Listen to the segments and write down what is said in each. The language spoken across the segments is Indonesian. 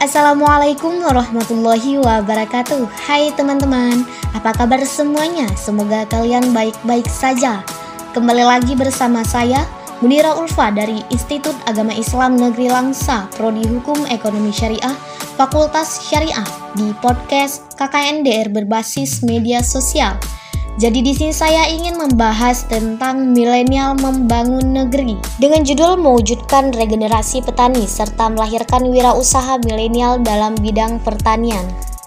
Assalamualaikum warahmatullahi wabarakatuh. Hai teman-teman, apa kabar semuanya? Semoga kalian baik-baik saja. Kembali lagi bersama saya, Munira Ulfa dari Institut Agama Islam Negeri Langsa, Prodi Hukum Ekonomi Syariah, Fakultas Syariah, di podcast KKNDR berbasis media sosial. Jadi di sini saya ingin membahas tentang milenial membangun negeri dengan judul mewujudkan regenerasi petani serta melahirkan wirausaha milenial dalam bidang pertanian.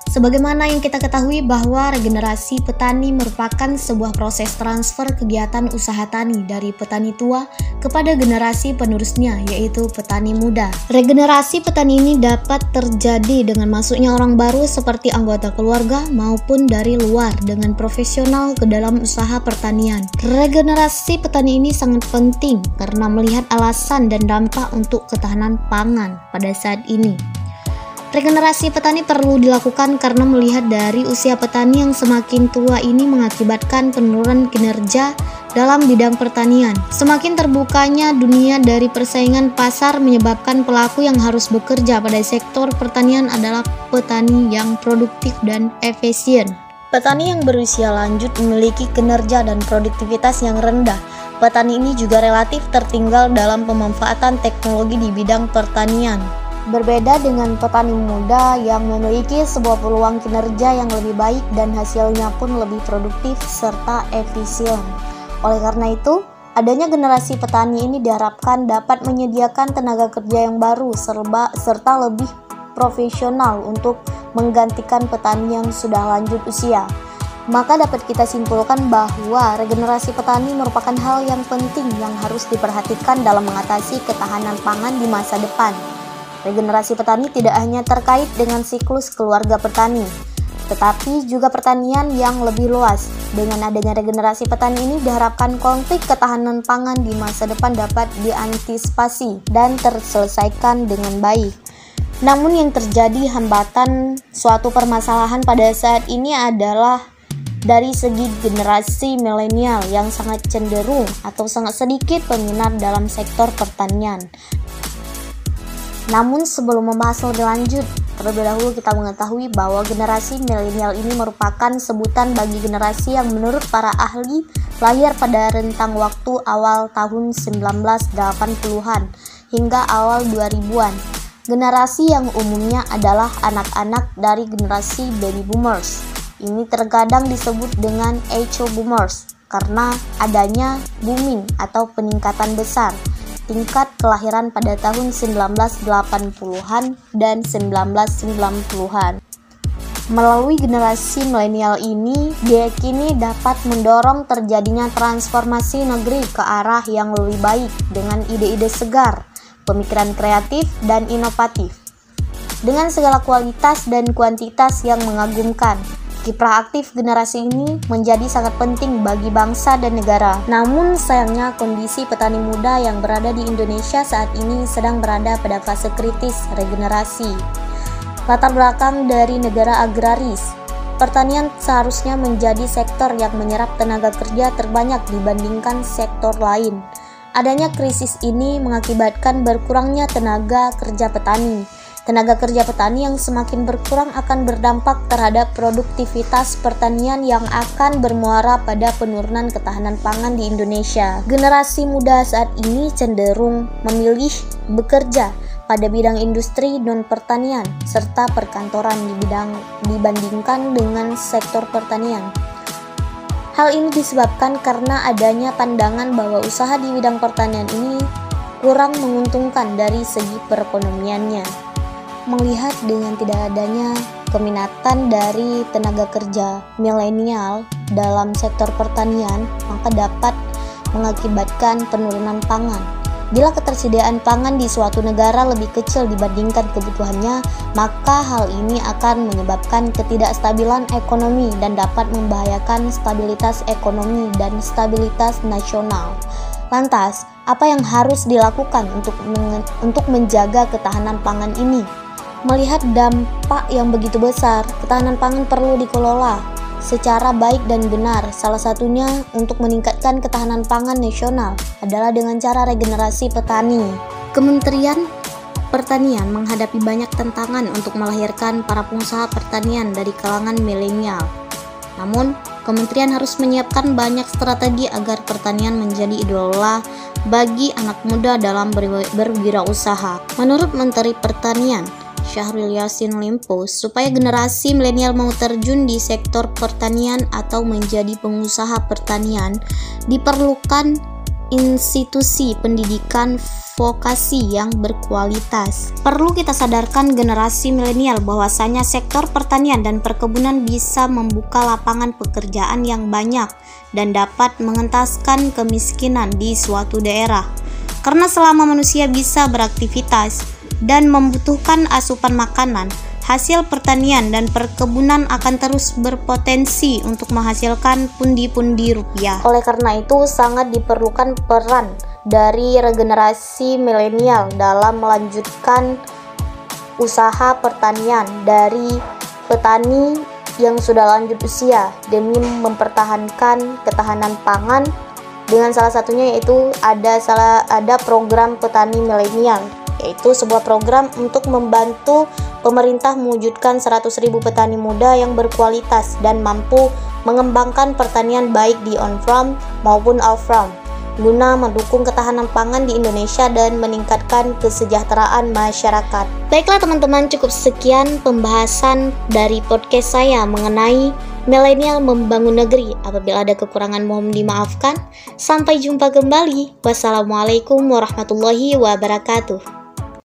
Sebagaimana yang kita ketahui bahwa regenerasi petani merupakan sebuah proses transfer kegiatan usaha tani dari petani tua kepada generasi penerusnya, yaitu petani muda. Regenerasi petani ini dapat terjadi dengan masuknya orang baru seperti anggota keluarga maupun dari luar dengan profesional ke dalam usaha pertanian. Regenerasi petani ini sangat penting karena melihat alasan dan dampak untuk ketahanan pangan pada saat ini. Regenerasi petani perlu dilakukan karena melihat dari usia petani yang semakin tua ini mengakibatkan penurunan kinerja dalam bidang pertanian. Semakin terbukanya dunia dari persaingan pasar menyebabkan pelaku yang harus bekerja pada sektor pertanian adalah petani yang produktif dan efisien. Petani yang berusia lanjut memiliki kinerja dan produktivitas yang rendah. Petani ini juga relatif tertinggal dalam pemanfaatan teknologi di bidang pertanian. Berbeda dengan petani muda yang memiliki sebuah peluang kinerja yang lebih baik dan hasilnya pun lebih produktif serta efisien. Oleh karena itu, adanya generasi petani ini diharapkan dapat menyediakan tenaga kerja yang baru serta lebih profesional untuk menggantikan petani yang sudah lanjut usia. Maka dapat kita simpulkan bahwa regenerasi petani merupakan hal yang penting yang harus diperhatikan dalam mengatasi ketahanan pangan di masa depan. Regenerasi petani tidak hanya terkait dengan siklus keluarga petani, tetapi juga pertanian yang lebih luas. Dengan adanya regenerasi petani ini diharapkan konflik ketahanan pangan di masa depan dapat diantisipasi dan terselesaikan dengan baik. Namun yang terjadi hambatan suatu permasalahan pada saat ini adalah dari segi generasi milenial yang sangat cenderung atau sangat sedikit peminat dalam sektor pertanian. Namun sebelum membahas lebih lanjut, terlebih dahulu kita mengetahui bahwa generasi milenial ini merupakan sebutan bagi generasi yang menurut para ahli lahir pada rentang waktu awal tahun 1980-an hingga awal 2000-an. Generasi yang umumnya adalah anak-anak dari generasi baby boomers. Ini terkadang disebut dengan echo boomers karena adanya booming atau peningkatan besar tingkat kelahiran pada tahun 1980-an dan 1990-an. Melalui generasi milenial ini, diyakini dapat mendorong terjadinya transformasi negeri ke arah yang lebih baik dengan ide-ide segar, pemikiran kreatif dan inovatif. Dengan segala kualitas dan kuantitas yang mengagumkan, kiprah aktif generasi ini menjadi sangat penting bagi bangsa dan negara. Namun sayangnya kondisi petani muda yang berada di Indonesia saat ini sedang berada pada fase kritis regenerasi. Latar belakang dari negara agraris, pertanian seharusnya menjadi sektor yang menyerap tenaga kerja terbanyak dibandingkan sektor lain. Adanya krisis ini mengakibatkan berkurangnya tenaga kerja petani. Tenaga kerja petani yang semakin berkurang akan berdampak terhadap produktivitas pertanian yang akan bermuara pada penurunan ketahanan pangan di Indonesia. Generasi muda saat ini cenderung memilih bekerja pada bidang industri non-pertanian serta perkantoran dibandingkan dengan sektor pertanian. Hal ini disebabkan karena adanya pandangan bahwa usaha di bidang pertanian ini kurang menguntungkan dari segi perekonomiannya. Melihat dengan tidak adanya keminatan dari tenaga kerja milenial dalam sektor pertanian, maka dapat mengakibatkan penurunan pangan. Bila ketersediaan pangan di suatu negara lebih kecil dibandingkan kebutuhannya, maka hal ini akan menyebabkan ketidakstabilan ekonomi dan dapat membahayakan stabilitas ekonomi dan stabilitas nasional. Lantas, apa yang harus dilakukan untuk menjaga ketahanan pangan ini? Melihat dampak yang begitu besar, ketahanan pangan perlu dikelola. secara baik dan benar. Salah satunya untuk meningkatkan ketahanan pangan nasional adalah dengan cara regenerasi petani. Kementerian Pertanian menghadapi banyak tantangan untuk melahirkan para pengusaha pertanian dari kalangan milenial. Namun, kementerian harus menyiapkan banyak strategi agar pertanian menjadi idola bagi anak muda dalam berwirausaha. Menurut Menteri Pertanian, Syahrul Yassin Limpo, supaya generasi milenial mau terjun di sektor pertanian atau menjadi pengusaha pertanian, diperlukan institusi pendidikan vokasi yang berkualitas. Perlu kita sadarkan generasi milenial bahwasanya sektor pertanian dan perkebunan bisa membuka lapangan pekerjaan yang banyak dan dapat mengentaskan kemiskinan di suatu daerah. Karena selama manusia bisa beraktivitas dan membutuhkan asupan makanan, hasil pertanian dan perkebunan akan terus berpotensi untuk menghasilkan pundi-pundi rupiah. Oleh karena itu, sangat diperlukan peran dari regenerasi milenial dalam melanjutkan usaha pertanian dari petani yang sudah lanjut usia demi mempertahankan ketahanan pangan. Dengan salah satunya yaitu ada program petani milenial, yaitu sebuah program untuk membantu pemerintah mewujudkan 100.000 petani muda yang berkualitas dan mampu mengembangkan pertanian baik di on-farm maupun off-farm, guna mendukung ketahanan pangan di Indonesia dan meningkatkan kesejahteraan masyarakat. Baiklah teman-teman, cukup sekian pembahasan dari podcast saya mengenai milenial membangun negeri. Apabila ada kekurangan mohon dimaafkan. Sampai jumpa kembali. Wassalamualaikum warahmatullahi wabarakatuh.